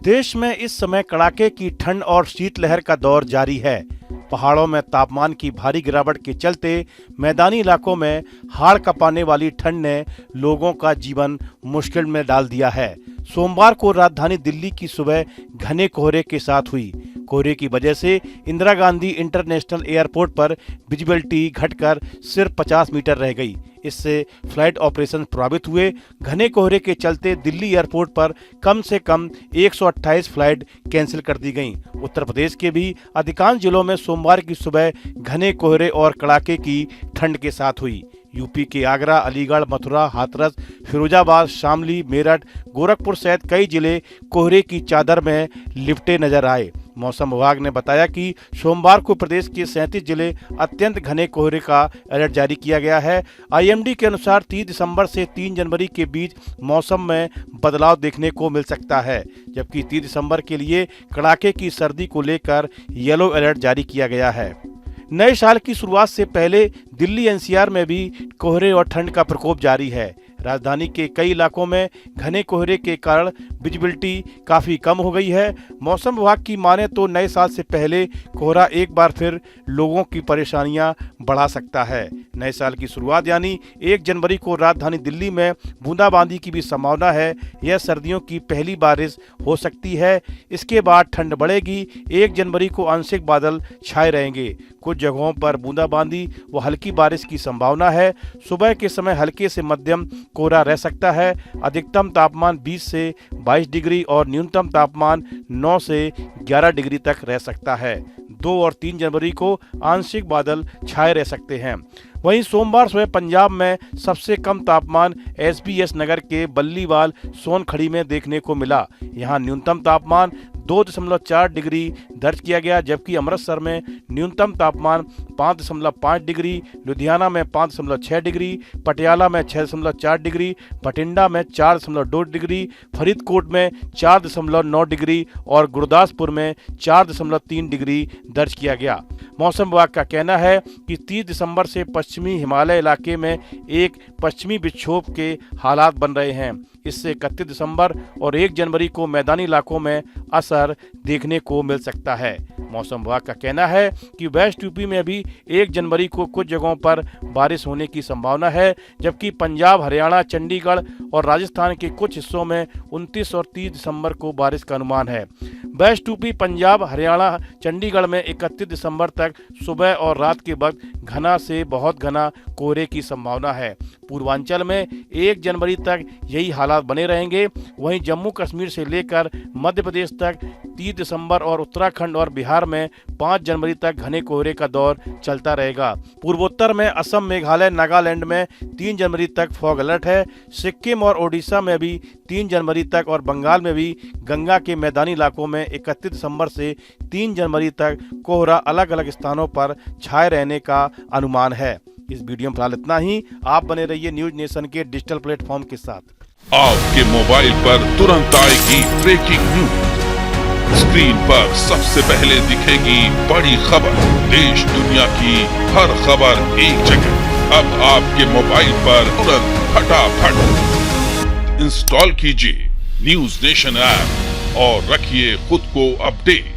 देश में इस समय कड़ाके की ठंड और शीतलहर का दौर जारी है। पहाड़ों में तापमान की भारी गिरावट के चलते मैदानी इलाकों में हाड़ कांपने वाली ठंड ने लोगों का जीवन मुश्किल में डाल दिया है। सोमवार को राजधानी दिल्ली की सुबह घने कोहरे के साथ हुई। कोहरे की वजह से इंदिरा गांधी इंटरनेशनल एयरपोर्ट पर विजिबिलिटी घटकर सिर्फ 50 मीटर रह गई। इससे फ्लाइट ऑपरेशन प्रभावित हुए। घने कोहरे के चलते दिल्ली एयरपोर्ट पर कम से कम 128 फ्लाइट कैंसिल कर दी गईं। उत्तर प्रदेश के भी अधिकांश जिलों में सोमवार की सुबह घने कोहरे और कड़ाके की ठंड के साथ हुई। यूपी के आगरा, अलीगढ़, मथुरा, हाथरस, फिरोजाबाद, शामली, मेरठ, गोरखपुर सहित कई जिले कोहरे की चादर में लिपटे नजर आए। मौसम विभाग ने बताया कि सोमवार को प्रदेश के 37 जिले अत्यंत घने कोहरे का अलर्ट जारी किया गया है। आईएमडी के अनुसार 30 दिसंबर से 3 जनवरी के बीच मौसम में बदलाव देखने को मिल सकता है, जबकि 30 दिसंबर के लिए कड़ाके की सर्दी को लेकर येलो अलर्ट जारी किया गया है। नए साल की शुरुआत से पहले दिल्ली एनसीआर में भी कोहरे और ठंड का प्रकोप जारी है। राजधानी के कई इलाकों में घने कोहरे के कारण विजिबिलिटी काफ़ी कम हो गई है। मौसम विभाग की माने तो नए साल से पहले कोहरा एक बार फिर लोगों की परेशानियां बढ़ा सकता है। नए साल की शुरुआत यानी 1 जनवरी को राजधानी दिल्ली में बूंदाबांदी की भी संभावना है। यह सर्दियों की पहली बारिश हो सकती है। इसके बाद ठंड बढ़ेगी। 1 जनवरी को आंशिक बादल छाए रहेंगे। कुछ जगहों पर बूंदाबांदी व हल्की बारिश की संभावना है। सुबह के समय हल्के से मध्यम कोहरा रह सकता है। अधिकतम तापमान 20 से 22 डिग्री और न्यूनतम तापमान 9 से 11 डिग्री तक रह सकता है। 2 और 3 जनवरी को आंशिक बादल छाए रह सकते हैं। वहीं सोमवार सुबह पंजाब में सबसे कम तापमान एसबीएस नगर के बल्लीवाल सोनखड़ी में देखने को मिला। यहां न्यूनतम तापमान 2.4 डिग्री दर्ज किया गया, जबकि अमृतसर में न्यूनतम तापमान 5.5 डिग्री, लुधियाना में 5.6 डिग्री, पटियाला में 6.4 डिग्री, बठिंडा में 4.2 डिग्री, फरीदकोट में 4.9 डिग्री और गुरदासपुर में 4.3 डिग्री दर्ज किया गया। मौसम विभाग का कहना है कि 30 दिसंबर से पश्चिमी हिमालय इलाके में एक पश्चिमी विक्षोभ के हालात बन रहे हैं। इससे 31 दिसंबर और 1 जनवरी को मैदानी इलाकों में असर देखने को मिल सकता है। मौसम विभाग का कहना है कि वेस्ट यूपी में भी 1 जनवरी को कुछ जगहों पर बारिश होने की संभावना है, जबकि पंजाब, हरियाणा, चंडीगढ़ और राजस्थान के कुछ हिस्सों में 29 और 30 दिसंबर को बारिश का अनुमान है। वेस्ट यूपी, पंजाब, हरियाणा, चंडीगढ़ में 31 दिसंबर तक सुबह और रात के वक्त घना से बहुत घना कोहरे की संभावना है। पूर्वांचल में 1 जनवरी तक यही हालात बने रहेंगे। वहीं जम्मू कश्मीर से लेकर मध्य प्रदेश तक 30 दिसंबर और उत्तराखंड और बिहार में 5 जनवरी तक घने कोहरे का दौर चलता रहेगा। पूर्वोत्तर में असम, मेघालय, नागालैंड में 3 जनवरी तक फॉग अलर्ट है। सिक्किम और ओडिशा में भी 3 जनवरी तक और बंगाल में भी गंगा के मैदानी इलाकों में 31 दिसंबर से 3 जनवरी तक कोहरा अलग अलग स्थानों पर छाए रहने का अनुमान है। इस वीडियो में फिलहाल इतना ही। आप बने रहिए न्यूज नेशन के डिजिटल प्लेटफॉर्म के साथ। आपके मोबाइल पर तुरंत आएगी ब्रेकिंग न्यूज। स्क्रीन पर सबसे पहले दिखेगी बड़ी खबर। देश दुनिया की हर खबर एक जगह। अब आपके मोबाइल पर तुरंत फटाफट इंस्टॉल कीजिए न्यूज नेशन ऐप और रखिए खुद को अपडेट।